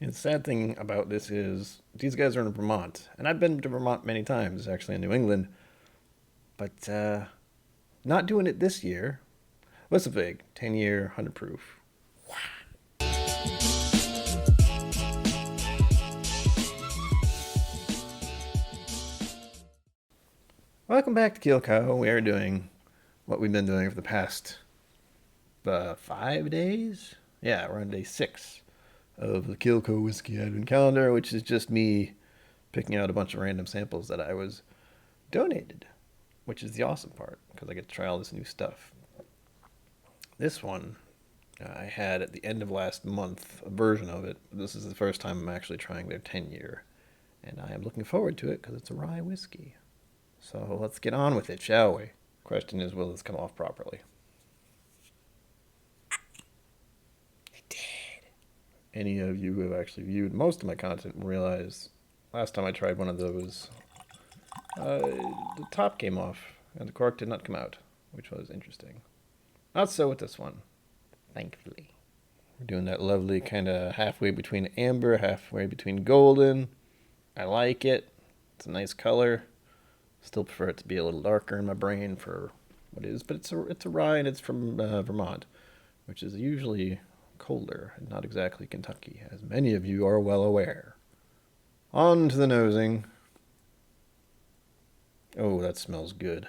And the sad thing about this is these guys are in Vermont, and I've been to Vermont many times, actually in New England, but not doing it this year. WhistlePig, 10-year, 100 proof. Welcome back to KIllco. We are doing what we've been doing for the past 5 days. Yeah, we're on day 6 of the KIllco Whiskey Advent Calendar, which is just me picking out a bunch of random samples that I was donated, which is the awesome part because I get to try all this new stuff. This one I had at the end of last month, a version of it. This is the first time I'm actually trying their 10-year, and I am looking forward to it because it's a rye whiskey. So let's get on with it, shall we? Question is, will this come off properly? It did. Any of you who have actually viewed most of my content realize last time I tried one of those, the top came off and the cork did not come out, which was interesting. Not so with this one, thankfully. We're doing that lovely kind of halfway between amber, halfway between golden. I like it. It's a nice color. Still prefer it to be a little darker in my brain for what it is, but it's a rye and it's from Vermont, which is usually colder and not exactly Kentucky, as many of you are well aware. On to the nosing. Oh, that smells good.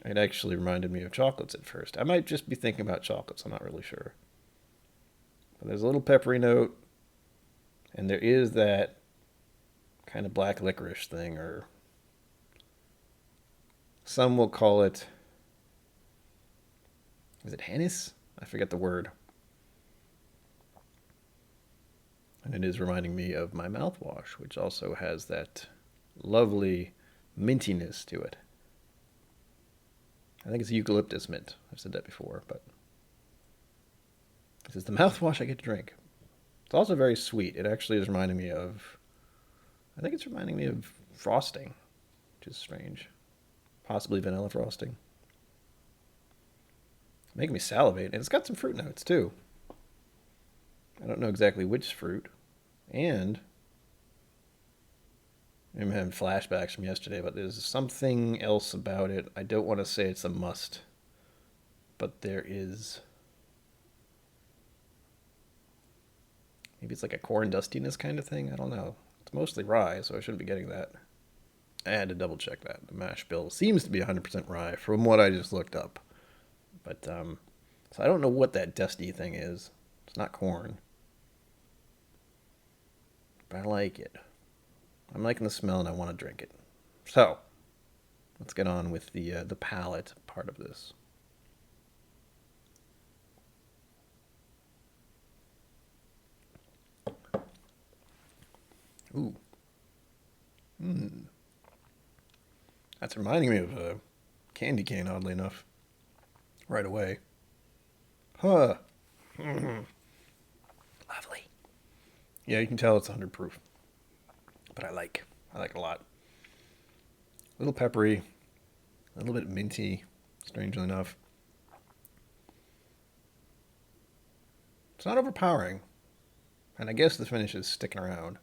It actually reminded me of chocolates at first. I might just be thinking about chocolates, I'm not really sure. But there's a little peppery note, and there is that kind of black licorice thing, or some will call it, is it Hennis? I forget the word. And it is reminding me of my mouthwash, which also has that lovely mintiness to it. I think it's eucalyptus mint. I've said that before, but this is the mouthwash I get to drink. It's also very sweet. It actually is reminding me of, I think it's reminding me of frosting, which is strange. Possibly vanilla frosting. Making me salivate, and it's got some fruit notes too. I don't know exactly which fruit, and I'm having flashbacks from yesterday, but there's something else about it. I don't want to say it's a must, but there is. Maybe it's like a corn dustiness kind of thing. I don't know. It's mostly rye, so I shouldn't be getting that. I had to double check that. The mash bill seems to be 100% rye from what I just looked up. But, so I don't know what that dusty thing is. It's not corn. But I like it. I'm liking the smell and I want to drink it. So, let's get on with the palate part of this. Ooh. That's reminding me of a candy cane, oddly enough. Right away. Huh. Lovely. Yeah, you can tell it's 100 proof. But I like it a lot. A little peppery, a little bit minty, strangely enough. It's not overpowering. And I guess the finish is sticking around.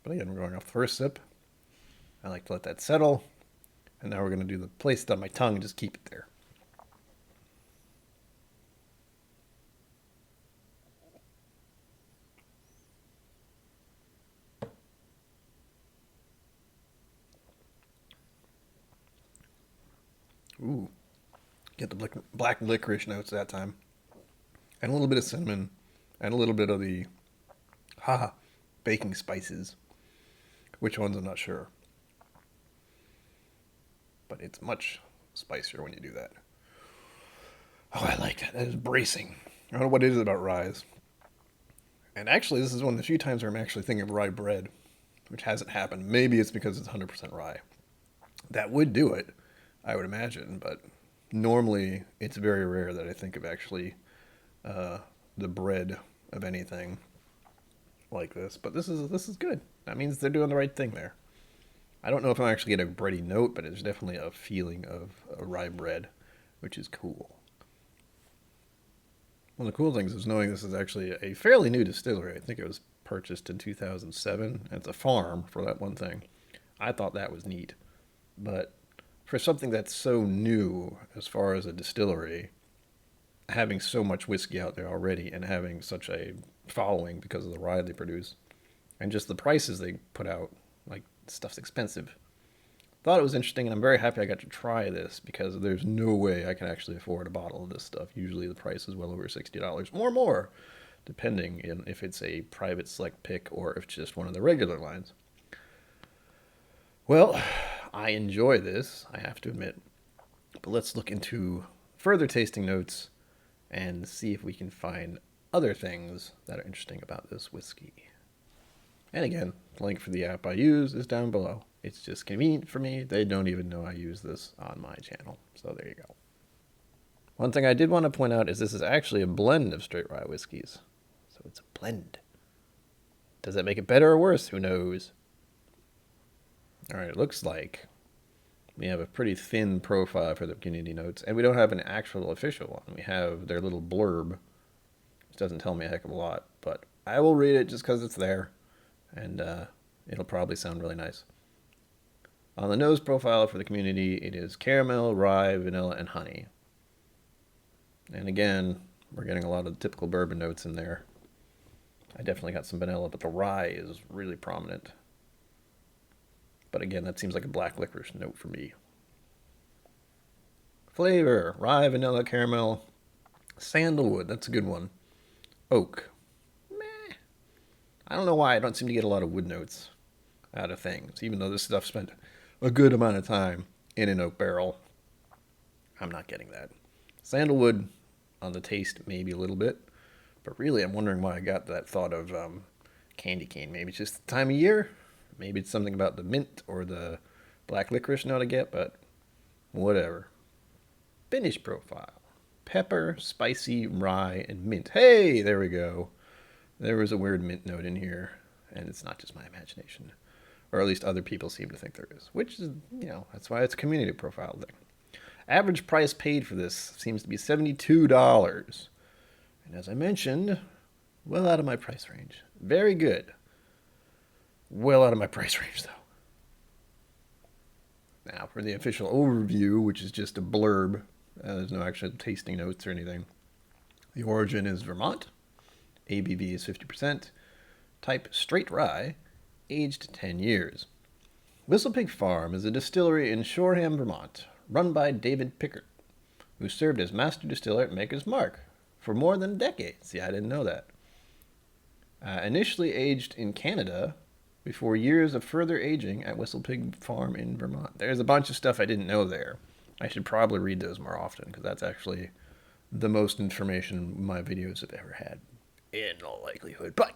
But again, we're going off the first sip. I like to let that settle. And now we're going to do the place it on my tongue and just keep it there. Ooh. Get the black licorice notes that time. And a little bit of cinnamon. And a little bit of the baking spices. Which ones I'm not sure. But it's much spicier when you do that. Oh, I like that. That is bracing. I don't know what it is about rye. And actually, this is one of the few times where I'm actually thinking of rye bread, which hasn't happened. Maybe it's because it's 100% rye. That would do it, I would imagine, but normally it's very rare that I think of actually the bread of anything like this. But this is good. That means they're doing the right thing there. I don't know if I'm actually getting a bready note, but it's definitely a feeling of a rye bread, which is cool. One of the cool things is knowing this is actually a fairly new distillery. I think it was purchased in 2007. It's a farm for that one thing. I thought that was neat. But for something that's so new as far as a distillery, having so much whiskey out there already and having such a following because of the rye they produce and just the prices they put out, like, stuff's expensive. Thought it was interesting, and I'm very happy I got to try this because there's no way I can actually afford a bottle of this stuff. Usually the price is well over $60 or more, depending on if it's a private select pick or if it's just one of the regular lines. Well, I enjoy this, I have to admit. But let's look into further tasting notes and see if we can find other things that are interesting about this whiskey. And again, the link for the app I use is down below. It's just convenient for me. They don't even know I use this on my channel. So there you go. One thing I did want to point out is this is actually a blend of straight rye whiskeys. So it's a blend. Does that make it better or worse? Who knows? All right, it looks like we have a pretty thin profile for the community notes, and we don't have an actual official one. We have their little blurb, which doesn't tell me a heck of a lot, but I will read it just because it's there, and it'll probably sound really nice. On the nose profile for the community, it is caramel, rye, vanilla, and honey. And again, we're getting a lot of the typical bourbon notes in there. I definitely got some vanilla, but the rye is really prominent. But again, that seems like a black licorice note for me. Flavor, rye, vanilla, caramel, sandalwood, that's a good one. Oak. Meh. I don't know why I don't seem to get a lot of wood notes out of things, even though this stuff spent a good amount of time in an oak barrel. I'm not getting that. Sandalwood on the taste, maybe a little bit, but really I'm wondering why I got that thought of candy cane. Maybe it's just the time of year. Maybe it's something about the mint or the black licorice note I get, but whatever. Finish profile. Pepper, spicy, rye, and mint. Hey, there we go. There was a weird mint note in here, and it's not just my imagination. Or at least other people seem to think there is, which is, that's why it's a community profile thing. Average price paid for this seems to be $72. And as I mentioned, well out of my price range. Very good. Well out of my price range, though. Now, for the official overview, which is just a blurb, there's no actual tasting notes or anything. The origin is Vermont. ABV is 50%. Type straight rye. Aged 10 years. WhistlePig Farm is a distillery in Shoreham, Vermont, run by David Pickard, who served as master distiller at Maker's Mark for more than a decade. See, I didn't know that. Initially aged in Canada before years of further aging at WhistlePig Farm in Vermont. There's a bunch of stuff I didn't know there. I should probably read those more often because that's actually the most information my videos have ever had, in all likelihood. But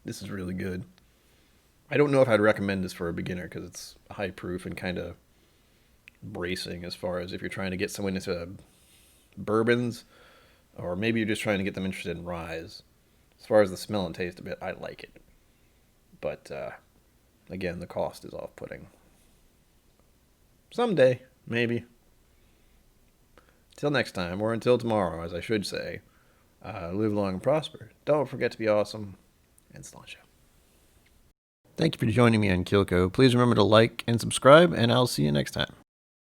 this is really good. I don't know if I'd recommend this for a beginner because it's high proof and kind of bracing as far as if you're trying to get someone into bourbons, or maybe you're just trying to get them interested in ryes. As far as the smell and taste of it, I like it. But, again, the cost is off-putting. Someday, maybe. Till next time, or until tomorrow, as I should say, live long and prosper. Don't forget to be awesome, and sláinte. Thank you for joining me on KIllco. Please remember to like and subscribe, and I'll see you next time.